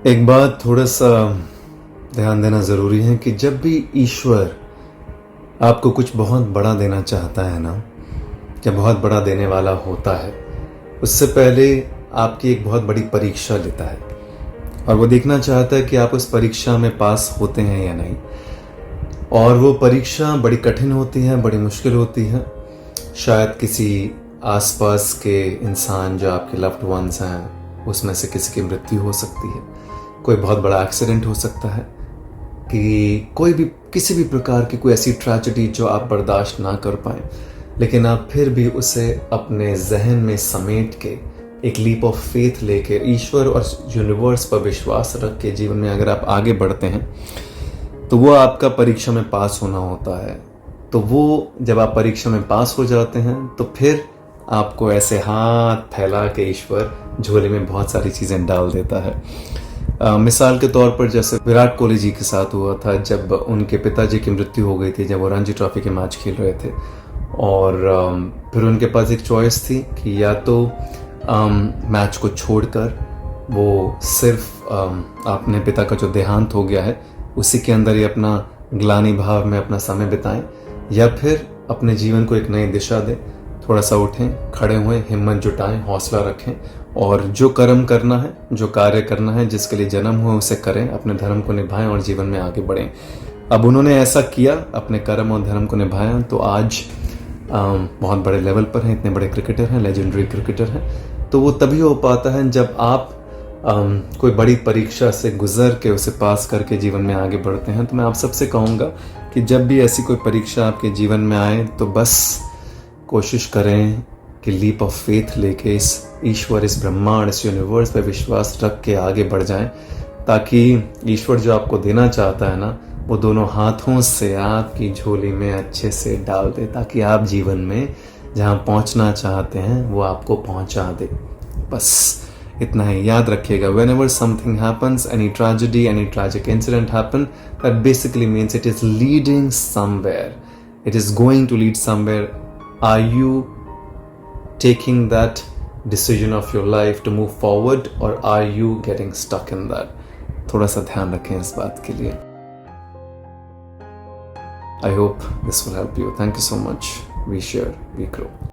एक बात थोड़ा सा ध्यान देना ज़रूरी है कि जब भी ईश्वर आपको कुछ बहुत बड़ा देना चाहता है ना, या बहुत बड़ा देने वाला होता है, उससे पहले आपकी एक बहुत बड़ी परीक्षा लेता है और वो देखना चाहता है कि आप उस परीक्षा में पास होते हैं या नहीं। और वो परीक्षा बड़ी कठिन होती है, बड़ी मुश्किल होती है। शायद किसी आसपास के इंसान जो आपके लव्ड वंस हैं उसमें से किसी की मृत्यु हो सकती है, कोई बहुत बड़ा एक्सीडेंट हो सकता है, कि कोई भी किसी भी प्रकार की कोई ऐसी ट्रेजेडी जो आप बर्दाश्त ना कर पाए, लेकिन आप फिर भी उसे अपने जहन में समेट के एक लीप ऑफ फेथ लेके ईश्वर और यूनिवर्स पर विश्वास रख के जीवन में अगर आप आगे बढ़ते हैं तो वो आपका परीक्षा में पास होना होता है। तो वो जब आप परीक्षा में पास हो जाते हैं तो फिर आपको ऐसे हाथ फैला के ईश्वर झोले में बहुत सारी चीज़ें डाल देता है। मिसाल के तौर पर जैसे विराट कोहली जी के साथ हुआ था जब उनके पिताजी की मृत्यु हो गई थी, जब वो रणजी ट्रॉफी के मैच खेल रहे थे और फिर उनके पास एक चॉइस थी कि या तो मैच को छोड़कर वो सिर्फ अपने पिता का जो देहांत हो गया है उसी के अंदर ही अपना ग्लानि भाव में अपना समय बिताएं, या फिर अपने जीवन को एक नई दिशा दें। थोड़ा सा उठें, खड़े हुए, हिम्मत जुटाएं, हौसला रखें और जो कर्म करना है, जो कार्य करना है, जिसके लिए जन्म हुआ उसे करें, अपने धर्म को निभाएं और जीवन में आगे बढ़ें। अब उन्होंने ऐसा किया, अपने कर्म और धर्म को निभाया, तो आज बहुत बड़े लेवल पर हैं, इतने बड़े क्रिकेटर हैं, लेजेंडरी क्रिकेटर हैं। तो वो तभी हो पाता है जब आप कोई बड़ी परीक्षा से गुजर के उसे पास करके जीवन में आगे बढ़ते हैं। तो मैं आप सबसे कहूँगा कि जब भी ऐसी कोई परीक्षा आपके जीवन में आए तो बस कोशिश करें कि लीप ऑफ फेथ लेके इस ईश्वर, इस ब्रह्मांड, इस यूनिवर्स पे विश्वास रख के आगे बढ़ जाएं, ताकि ईश्वर जो आपको देना चाहता है ना वो दोनों हाथों से आपकी झोली में अच्छे से डाल दे, ताकि आप जीवन में जहाँ पहुँचना चाहते हैं वो आपको पहुँचा दे। बस इतना ही याद रखिएगा। Whenever something happens, any tragedy, any tragic incident happen, that basically means it is leading somewhere. It is going to lead somewhere. Are you taking that decision of your life to move forward, or are you getting stuck in that? थोड़ा सा ध्यान रखें इस बात के लिए। I hope this will help you. Thank you so much. We share, we grow.